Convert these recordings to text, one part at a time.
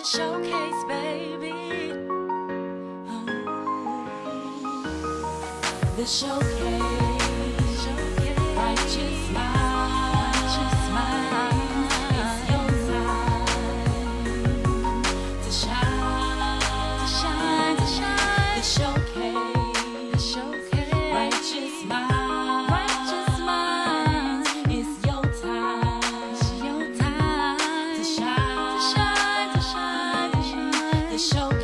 showcase, baby. The showcase. Righteous minds. It's your time to shine. The showcase. Righteous minds. It's your time to shine. The showcase.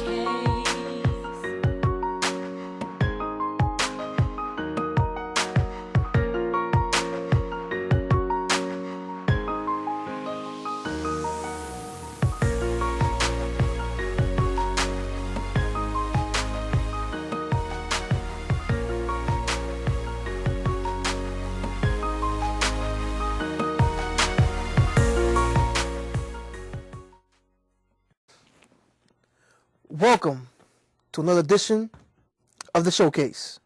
Welcome to another edition of the Showcase.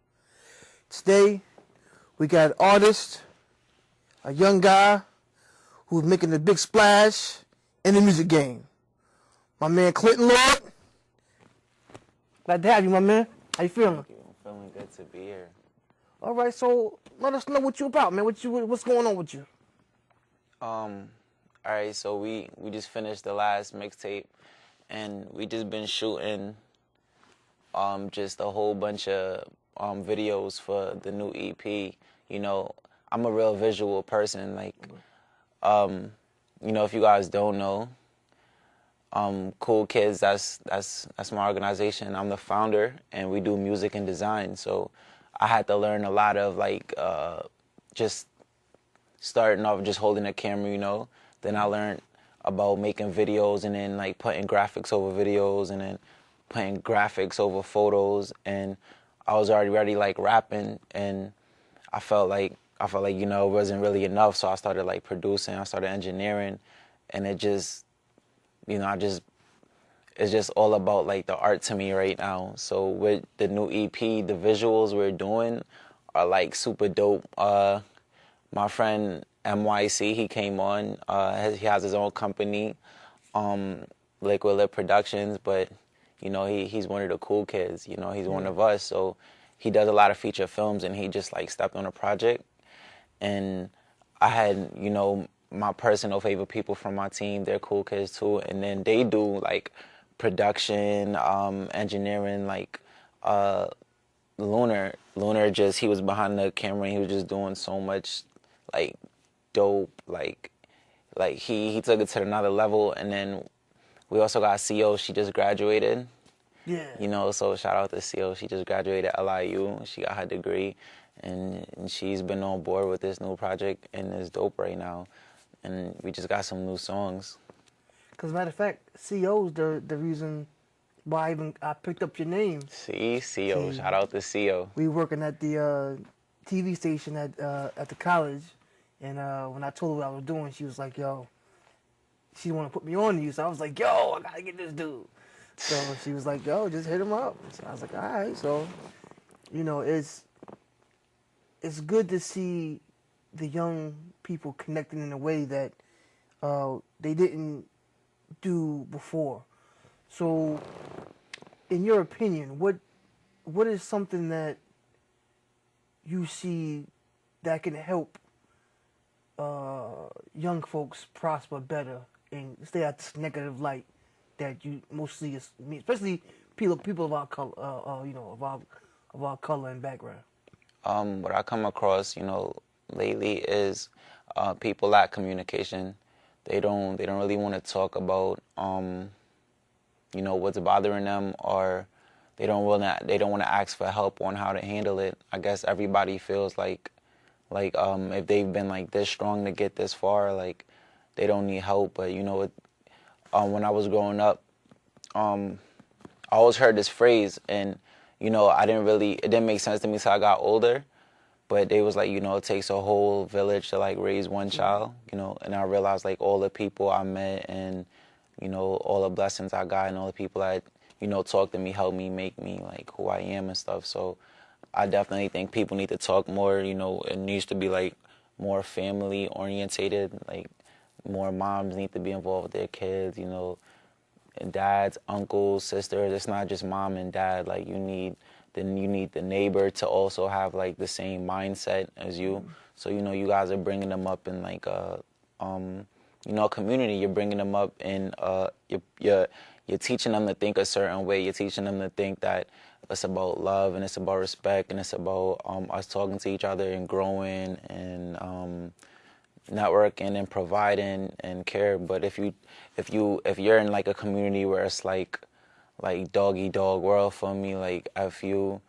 Today, we got an artist, a young guy who's making a big splash in the music game. My man CLINTN. Glad to have you, my man. How you feeling? I'm feeling good to be here. All right, so let us know what you about, man. What's going on with you? All right, so we just finished the last mixtape, and we just been shooting just a whole bunch of videos for the new EP. You know, I'm a real visual person. Like, you know, if you guys don't know, Cool Kids, that's my organization. I'm the founder, and we do music and design. So I had to learn a lot of like just starting off just holding a camera, you know. Then I learned about making videos and then like putting graphics over videos and then putting graphics over photos, and I was already like rapping, and I felt like you know it wasn't really enough, so I started like producing, I started engineering, and it just, you know, it's just all about like the art to me right now. So with the new EP, the visuals we're doing are like super dope. My friend MYC, he came on. He has his own company, Liquid Lip Productions, but you know he's one of the cool kids. You know, he's one of us. So he does a lot of feature films, and he just like stepped on a project. And I had, you know, my personal favorite people from my team. They're cool kids too, and then they do like production, engineering, like Lunar just, he was behind the camera, and he was just doing so much like dope, like he took it to another level. And then we also got CO. She just graduated. Yeah. You know, so shout out to CO. She just graduated at LIU. She got her degree, and she's been on board with this new project, and it's dope right now. And we just got some new songs. Because matter of fact, CO's the reason why I picked up your name. See, CO. Shout out to CO. We working at the TV station at the college, and when I told her what I was doing, she was like, "Yo," she want to put me on to you. So I was like, "Yo, I gotta get this dude." So she was like, "Yo, just hit him up." So I was like, "All right." So, you know, it's good to see the young people connecting in a way that they didn't do before. So, in your opinion, what is something that you see that can help young folks prosper better and stay out this negative light that you mostly especially people of our color, you know, of our color and background? What I come across, you know, lately is people lack communication. They don't really want to talk about you know, what's bothering them, or they don't want to ask for help on how to handle it. I guess everybody feels like if they've been like this strong to get this far, like they don't need help. But you know, when I was growing up, I always heard this phrase, and you know, it didn't make sense to me till I got older. But they was like, you know, it takes a whole village to like raise one child, you know. And I realized like all the people I met, and you know, all the blessings I got, and all the people that, you know, talked to me, helped me make me like who I am and stuff. So I definitely think people need to talk more. You know, it needs to be like more family orientated. Like more moms need to be involved with their kids. You know, and dads, uncles, sisters. It's not just mom and dad. Like you need the neighbor to also have like the same mindset as you. So you guys are bringing them up in like a community. You're bringing them up in you're teaching them to think a certain way. You're teaching them to think that it's about love and it's about respect and it's about us talking to each other and growing and networking and providing and care. But if you're in like a community where it's like dog eat dog world for me, like F you,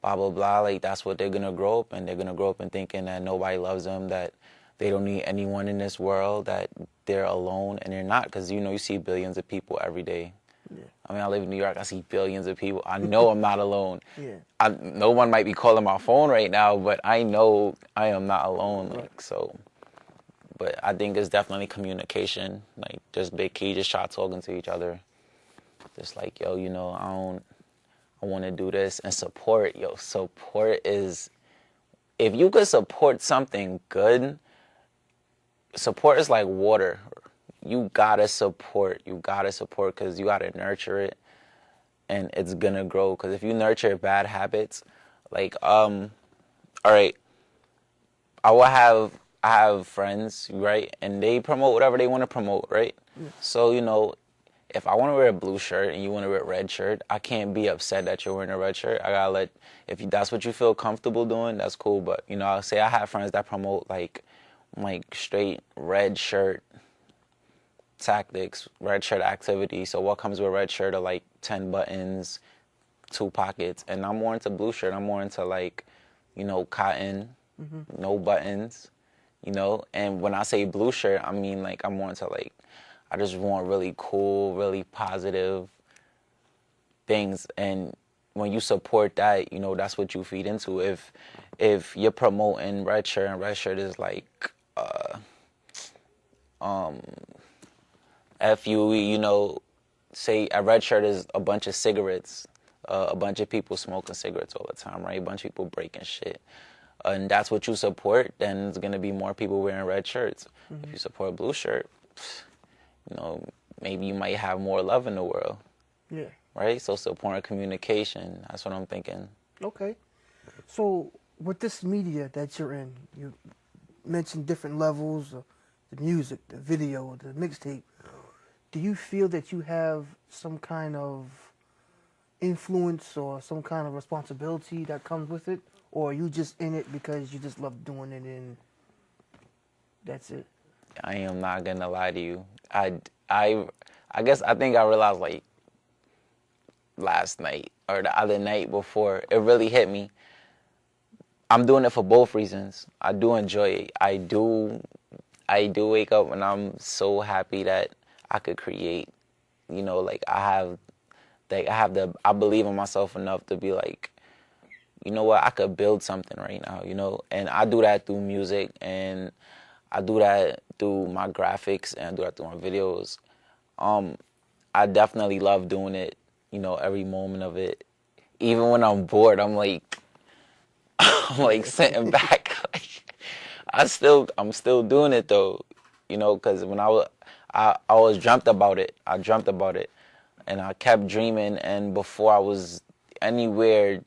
blah blah blah, like that's what they're gonna grow up, and they're gonna grow up and thinking that nobody loves them, that they don't need anyone in this world, that they're alone, and they're not, because you see billions of people every day. Yeah. I mean, I live in New York. I see billions of people. I know I'm not alone. Yeah. No one might be calling my phone right now, but I know I am not alone. Like Right. so. But I think it's definitely communication. Like just big key. Just try talking to each other. Just like yo, I want to do this, and support. Yo, support is. If you could support something good, support is like water. You gotta support. You gotta support because you gotta nurture it, and it's gonna grow. Because if you nurture bad habits, like all right, I have friends, right, and they promote whatever they want to promote, right. Yeah. So if I want to wear a blue shirt and you want to wear a red shirt, I can't be upset that you're wearing a red shirt. I gotta that's what you feel comfortable doing, that's cool. But I'll say I have friends that promote like straight red shirt tactics, red shirt activity. So what comes with a red shirt are like 10 buttons, 2 pockets, and I'm more into blue shirt. I'm more into like, cotton, no buttons, And when I say blue shirt, I mean like I'm more into like, I just want really cool, really positive things. And when you support that, that's what you feed into. If you're promoting red shirt, and red shirt is like say a red shirt is a bunch of cigarettes, a bunch of people smoking cigarettes all the time, right? A bunch of people breaking shit. And that's what you support, then there's going to be more people wearing red shirts. Mm-hmm. If you support a blue shirt, maybe you might have more love in the world. Yeah. Right? So supporting communication, that's what I'm thinking. Okay. So with this media that you're in, you mentioned different levels of the music, the video, the mixtape. Do you feel that you have some kind of influence or some kind of responsibility that comes with it? Or are you just in it because you just love doing it and that's it? I am not going to lie to you. I think I realized like last night or the other night before, it really hit me. I'm doing it for both reasons. I do enjoy it. I do wake up and I'm so happy that I could create. I believe in myself enough to be like, you know what, I could build something right now, And I do that through music, and I do that through my graphics, and I do that through my videos. I definitely love doing it, every moment of it. Even when I'm bored, I'm like sitting back. I'm still doing it though, because when I always dreamt about it. I dreamt about it, and I kept dreaming. And before I was anywhere,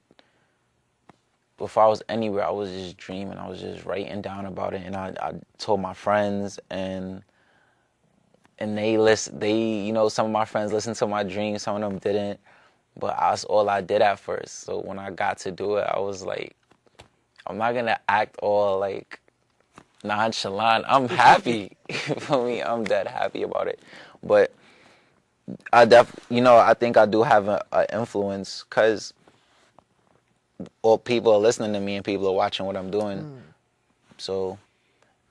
I was just dreaming. I was just writing down about it, and I told my friends, and they listen. Some of my friends listened to my dreams. Some of them didn't, but that's all I did at first. So when I got to do it, I was like, I'm not gonna act all like nonchalant. I'm happy. For me, I'm dead happy about it. But I think I do have an influence because all people are listening to me and people are watching what I'm doing. So,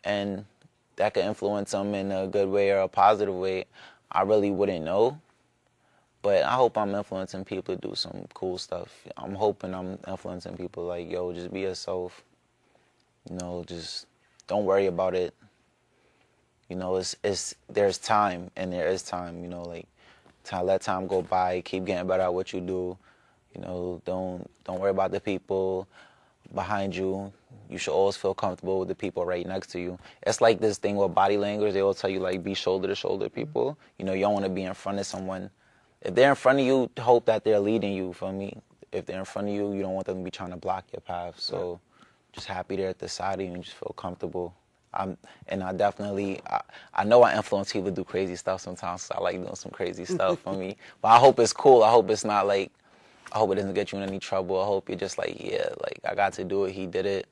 and that could influence them in a good way or a positive way. I really wouldn't know. But I hope I'm influencing people to do some cool stuff. I'm hoping I'm influencing people like, yo, just be yourself. Just don't worry about it. There's time, and there is time, let time go by, keep getting better at what you do. Don't worry about the people behind you. You should always feel comfortable with the people right next to you. It's like this thing with body language. They all tell you, like, be shoulder to shoulder people. You don't want to be in front of someone if they're in front of you, hope that they're leading you. For me, if they're in front of you, you don't want them to be trying to block your path. So, just happy they're at the side of you and just feel comfortable. And I definitely, I know I influence people to do crazy stuff sometimes. So I like doing some crazy stuff for me. But I hope it's cool. I hope it's not like, I hope it doesn't get you in any trouble. I hope you're just like, yeah, like I got to do it. He did it.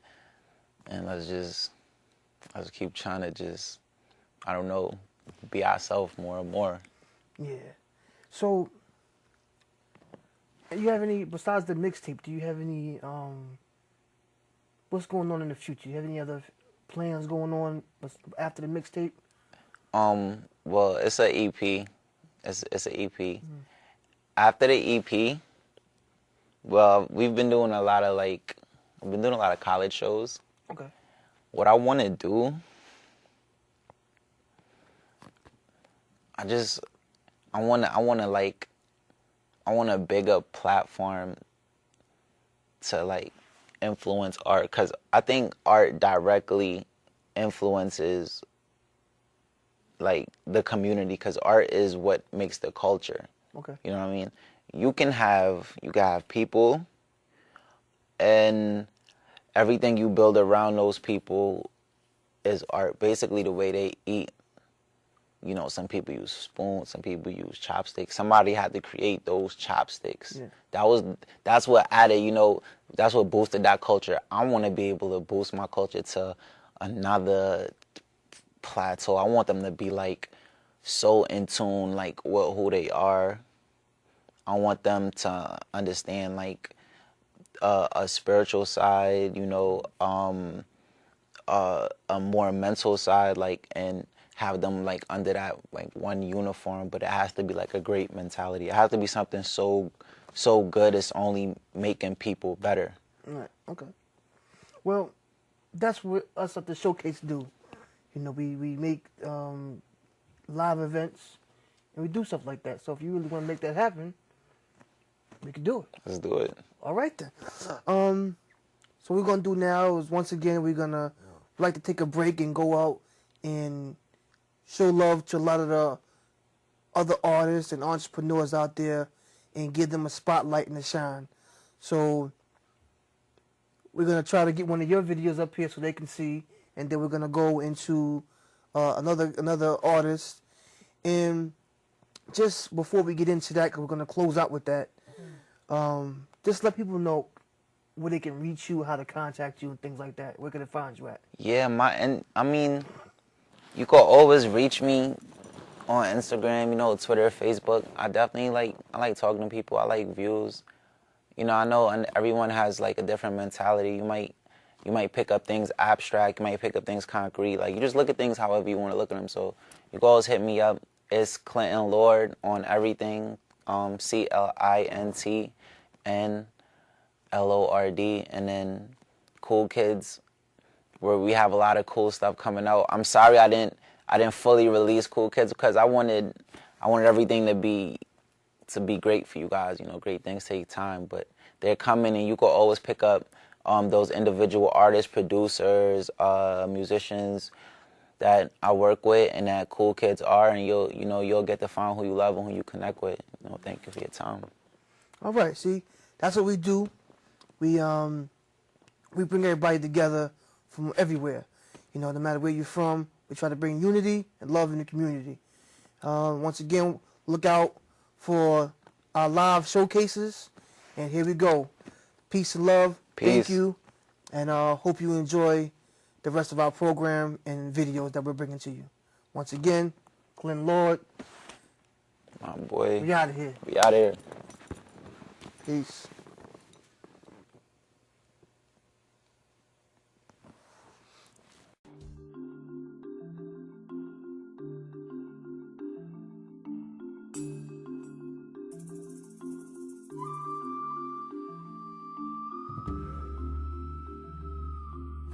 And let's keep trying to just, I don't know, be ourselves more and more. Yeah. So, you have any, besides the mixtape, do you have any, what's going on in the future? Do you have any other plans going on after the mixtape? Well, it's an EP. It's an EP. Mm-hmm. After the EP, well, we've been doing a lot of college shows. Okay. What I want to do, I want a bigger platform to like influence art, because I think art directly influences like the community, because art is what makes the culture. Okay. You know what I mean? You can have people, and everything you build around those people is art. Basically, the way they eat. You know, some people use spoons, some people use chopsticks. Somebody had to create those chopsticks. Yeah. That's what added, you know, that's what boosted that culture. I want to be able to boost my culture to another plateau. I want them to be like so in tune, like with who they are. I want them to understand like a spiritual side, you know, a more mental side, like, and have them like under that like one uniform, but it has to be like a great mentality. It has to be something so good it's only making people better. Right. Okay. Well, that's what us at the Showcase do. You know, we make live events and we do stuff like that. So if you really want to make that happen, we can do it. Let's do it. All right then. So what we're gonna do now is, once again, we're gonna like to take a break and go out and show love to a lot of the other artists and entrepreneurs out there and give them a spotlight and a shine. So we're going to try to get one of your videos up here so they can see, and then we're going to go into another artist. And just before we get into that, because we're going to close out with that, just let people know where they can reach you, how to contact you, and things like that. Where can they find you at? Yeah, you can always reach me on Instagram, you know, Twitter, Facebook. I like talking to people. I like views. You know, I know everyone has like a different mentality. You might pick up things abstract. You might pick up things concrete. Like, you just look at things however you want to look at them. So you can always hit me up. It's CLINTN Lord on everything. CLINTN LORD. And then Cool Kids, where we have a lot of cool stuff coming out. I'm sorry I didn't fully release Cool Kids, because I wanted everything to be great for you guys. You know, great things take time, but they're coming, and you can always pick up those individual artists, producers, musicians that I work with and that Cool Kids are, and you'll get to find who you love and who you connect with. You know, thank you for your time. All right, see, that's what we do. We bring everybody together from everywhere. You know, no matter where you're from, we try to bring unity and love in the community. Once again, look out for our live showcases. And here we go. Peace and love. Peace. Thank you. And hope you enjoy the rest of our program and videos that we're bringing to you. Once again, CLINTN Lord. My boy. We out of here. We out of here. Peace.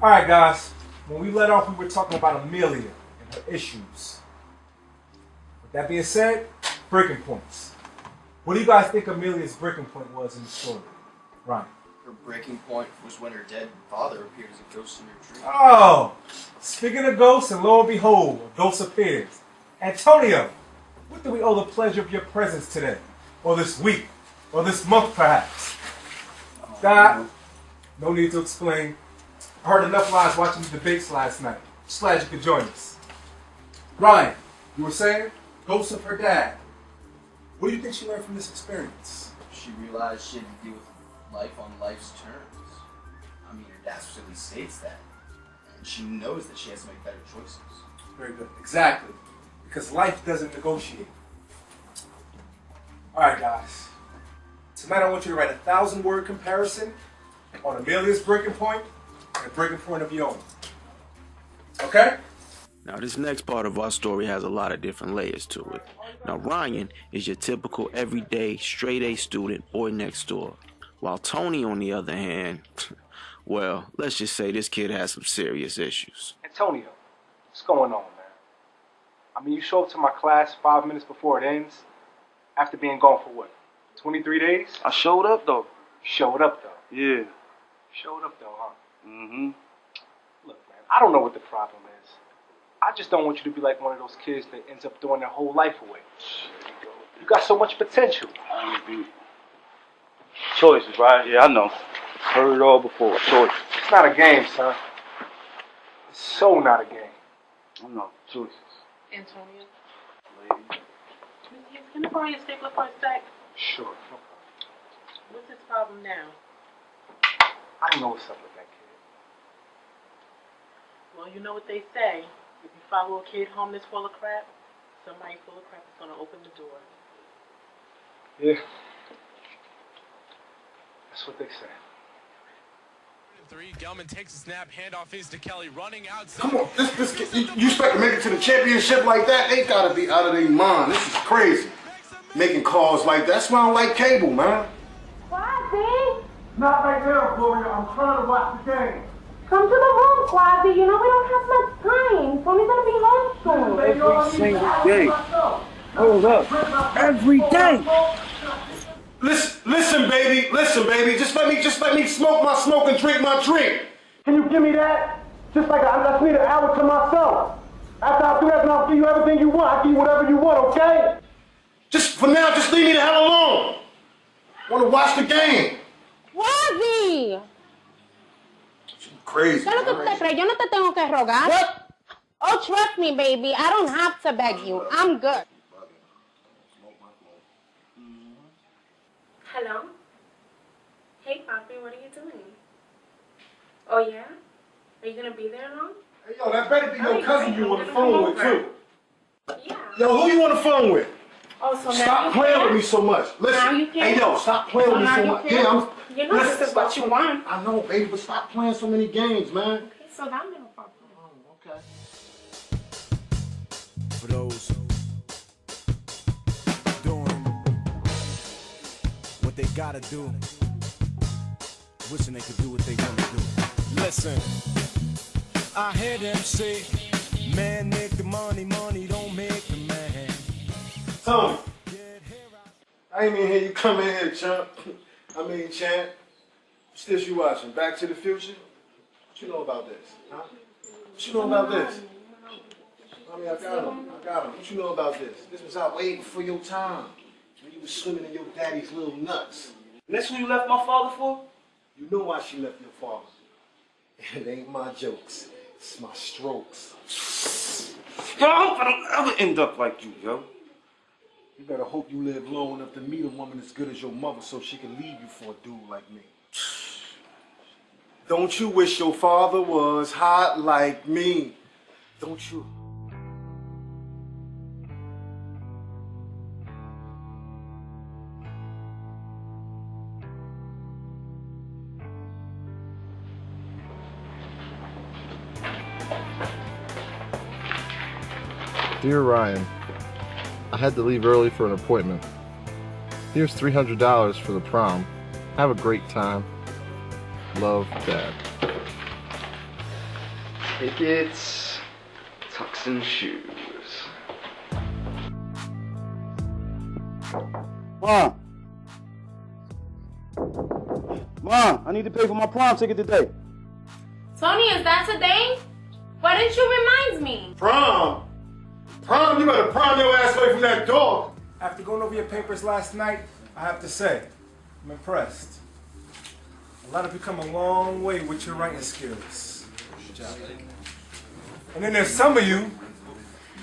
All right, guys. When we let off, we were talking about Amelia and her issues. With that being said, breaking points. What do you guys think Amelia's breaking point was in the story? Ryan. Her breaking point was when her dead father appeared as a ghost in her dream. Oh, speaking of ghosts, and lo and behold, a ghost appears. Antonio, what do we owe the pleasure of your presence today? Or this week? Or this month, perhaps? Dad, no need to explain. I heard enough lies watching the debates last night. Just glad you could join us. Ryan, you were saying? Ghost of her dad. What do you think she learned from this experience? She realized she had to deal with life on life's terms. I mean, her dad specifically states that. And she knows that she has to make better choices. Very good. Exactly. Because life doesn't negotiate. Alright, guys. Tonight I want you to write a 1,000-word comparison on Amelia's breaking point and a breaking point of your own. Okay? Now, this next part of our story has a lot of different layers to it. Now, Ryan is your typical everyday straight-A student, boy next door. While Tony, on the other hand, well, let's just say this kid has some serious issues. Antonio, what's going on, man? I mean, you show up to my class 5 minutes before it ends after being gone for what? 23 days? I showed up though. Showed up, though. Yeah. Showed up, though, huh? Mm-hmm. Look, man, I don't know what the problem is. I just don't want you to be like one of those kids that ends up throwing their whole life away. You got so much potential. Choices, right? Yeah, I know. Heard it all before. Choices. It's not a game, son. It's so not a game. I know. Choices. Antonio, Lady. can I borrow your stapler for a sec? Sure. What's his problem now? I don't know what's up with that kid. Well, you know what they say. If you follow a kid home that's full of crap, somebody full of crap is going to open the door. Yeah. That's what they say. 3, Gelman takes a snap, handoff is to Kelly, running outside. Come on, this you expect to make it to the championship like that? They gotta be out of their mind. This is crazy. Making calls like that. That's why I don't like cable, man. Quasi! Not right now, Gloria. I'm trying to watch the game. Come to the room, Quasi. You know we don't have much time. Tony's gonna be home soon. Every single day. Hold up. Every day. Listen, baby. Just let me smoke my smoke and drink my drink. Can you give me that? Just like I just need an hour to myself. After I do that, then I'll give you everything you want. I'll give you whatever you want, okay? Just for now, just leave me the hell alone. I want to watch the game. Quasi! Crazy. ¿Qué es lo que tú te crees? Yo no te tengo que rogar. What? Oh, trust me, baby. I don't have to beg you. I'm good. Hello? Hey, Poppy, what are you doing? Oh, yeah? Are you going to be there long? Hey, yo, that better be your cousin you on the phone with, too. Yeah. Yo, who you on the phone with? Oh, so now Stop you playing care? with me so much. Listen, Now you care? hey, yo, stop playing with me now so you much. care? Yeah, You know this is what you want. I know, baby, but stop playing so many games, man. Okay, so that no problem. Oh, okay. For those doing what they gotta do, wishing they could do what they wanna do. Listen, I hear them say, man make the money, money don't make the man. Tony, I ain't even hear you come in here, champ. Champ. What's this you watching? Back to the Future? What you know about this? Huh? What you know about this? I got him. What you know about this? This was out way before your time. When you was swimming in your daddy's little nuts. And that's who you left my father for? You know why she left your father. It ain't my jokes. It's my strokes. Yo, I hope I don't ever end up like you, yo. You better hope you live long enough to meet a woman as good as your mother so she can leave you for a dude like me. Don't you wish your father was hot like me? Don't you? Dear Ryan, I had to leave early for an appointment. Here's $300 for the prom. Have a great time. Love, Dad. Tickets, tux and shoes. Mom, I need to pay for my prom ticket today. Tony, is that today? Why didn't you remind me? Prom? Prom? You better prom your ass away from that door. after going over your papers last night, I have to say, I'm impressed. A lot of you come a long way with your writing skills. Good job. And then there's some of you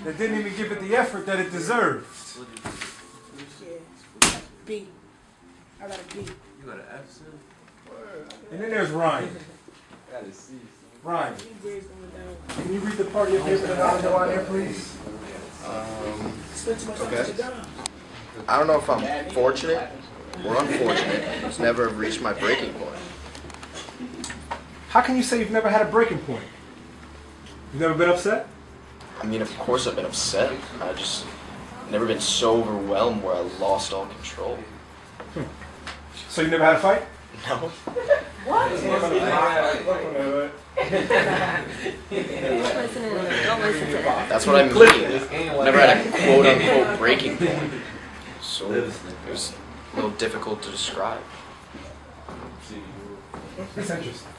that didn't even give it the effort that it deserved. Yeah. B. I got a B. You got an F, sir? And then there's Ryan. I got a C. Ryan, can you read the part of your paper that I know on there, please? Okay. I don't know if I'm fortunate or unfortunate. It's never reached my breaking point. How can you say you've never had a breaking point? You've never been upset? I mean, of course I've been upset. I just never been so overwhelmed where I lost all control. So you never had a fight? No. What? Don't listen to that. That's what I mean. Never had a quote unquote breaking point. So it was a little difficult to describe. That's interesting.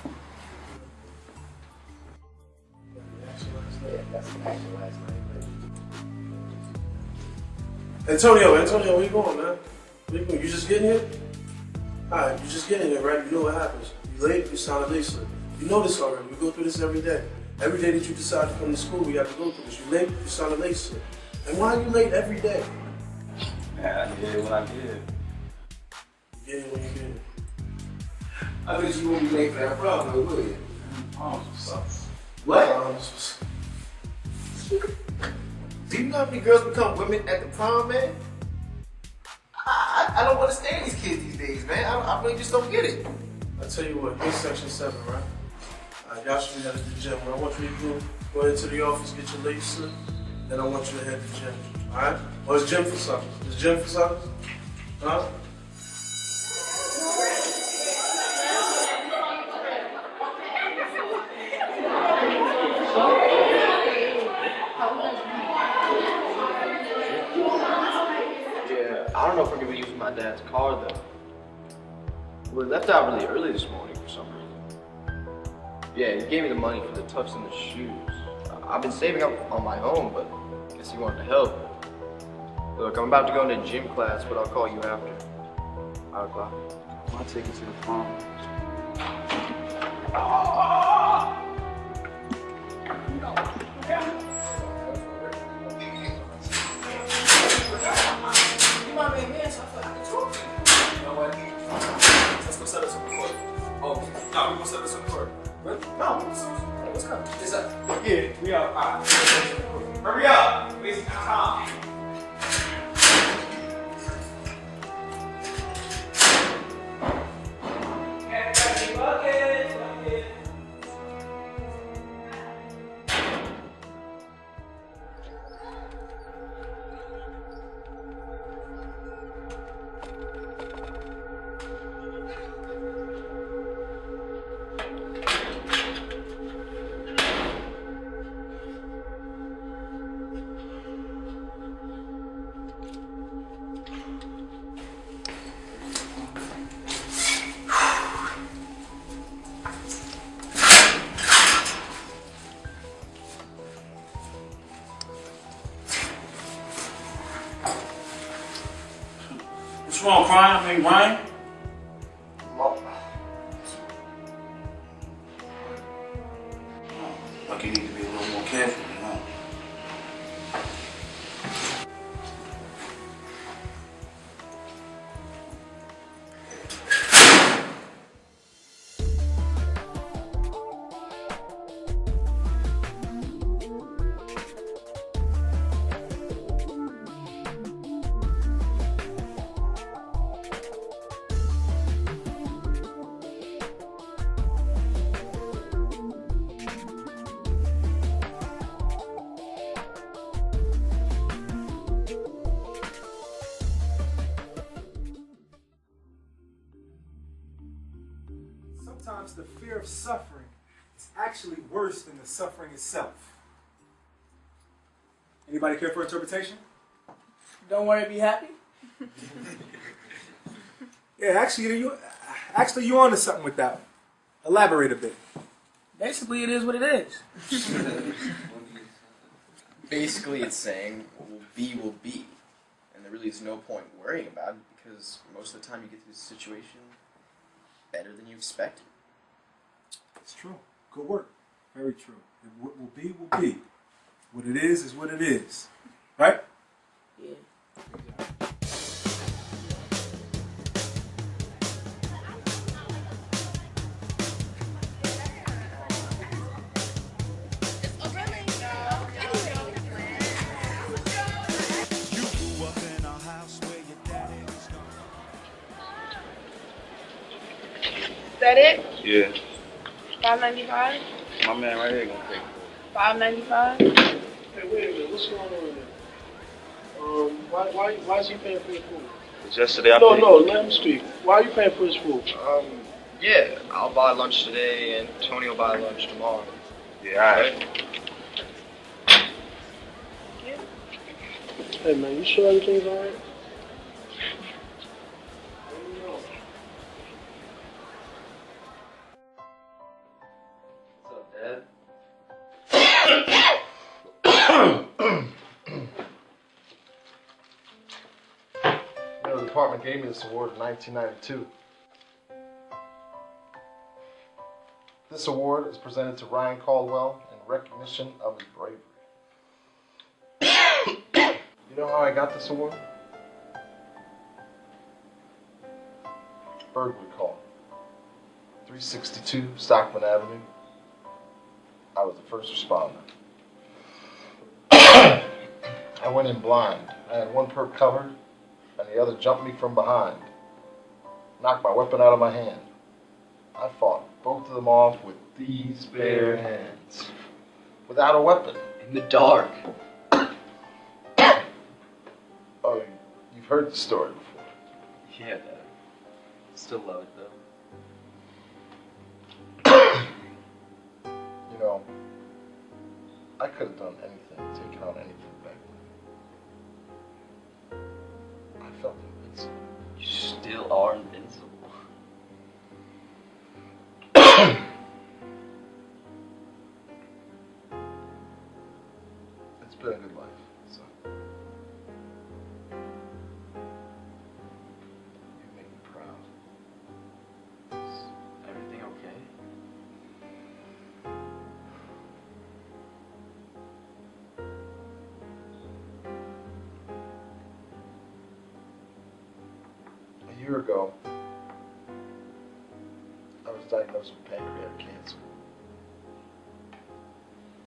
Antonio, where you going, man? Where you going? You just getting here? Alright, you just getting here, right? You know what happens. You late, you sign a late slip. You know this already. We go through this every day. Every day that you decide to come to school, we have to go through this. You late, you sign a late slip. And why are you late every day? Yeah, I did what I did. You get it when you get it. I bet you won't be late for that prom, though, will you? What? Do you know how many girls become women at the prom, man? I don't understand these kids these days, man. I really just don't get it. I tell you what, here's section 7, right? Y'all should be headed to the gym. What I want you to do, go ahead to the office, get your late slip, then I want you to head to the gym. Alright? Or is gym for something? Is gym for something? Huh? I don't know if we're gonna be using my dad's car though. We left out really early this morning for some reason. Yeah, he gave me the money for the tux and the shoes. I've been saving up on my own, but I guess he wanted to help. Look, I'm about to go into gym class, but I'll call you after. 5 o'clock. I'll take you to the prom. Let's go set us some court. Oh, no, we're gonna set us some court. What? No, let's go. Is that? Yeah, we are. Alright. Hurry up! Wasting time. What's wrong, crying? I mean, Ryan? Like you need to be a little more careful, you know? Sometimes the fear of suffering is actually worse than the suffering itself. Anybody care for interpretation? Don't worry, be happy. Yeah, actually you onto something with that one. Elaborate a bit. Basically, it is what it is. Basically, it's saying what will be will be. And the there really is no point worrying about it because most of the time you get through the situation better than you expected. It's true. Good work. Very true. And what will be, will be. What it is what it is. Right? Yeah. Is that it? Yeah. $5.95? My man right here gonna pay $5.95? Hey, wait a minute. What's going on there? Why is he paying for his food? for it. Yesterday I No, paid. no, let him speak. Why are you paying for his food? Yeah, I'll buy lunch today and Tony will buy lunch tomorrow. Yeah, alright. Hey, man, you sure everything's alright? What's up, Dad? You know, the department gave me this award in 1992. This award is presented to Ryan Caldwell in recognition of his bravery. You know how I got this award? Burglary call. 362 Stockman Avenue. I was the first responder. I went in blind. I had one perp covered, and the other jumped me from behind. Knocked my weapon out of my hand. I fought both of them off with these bare hands. Without a weapon. In the dark. Oh, you've heard the story before. Yeah, Dad. Still love it, though. You know, I could have done anything, taken out anything back then. I felt invincible. You still are invincible. It's been a good life, so. You make me proud. Is everything okay? A year ago, I was diagnosed with pancreatic cancer.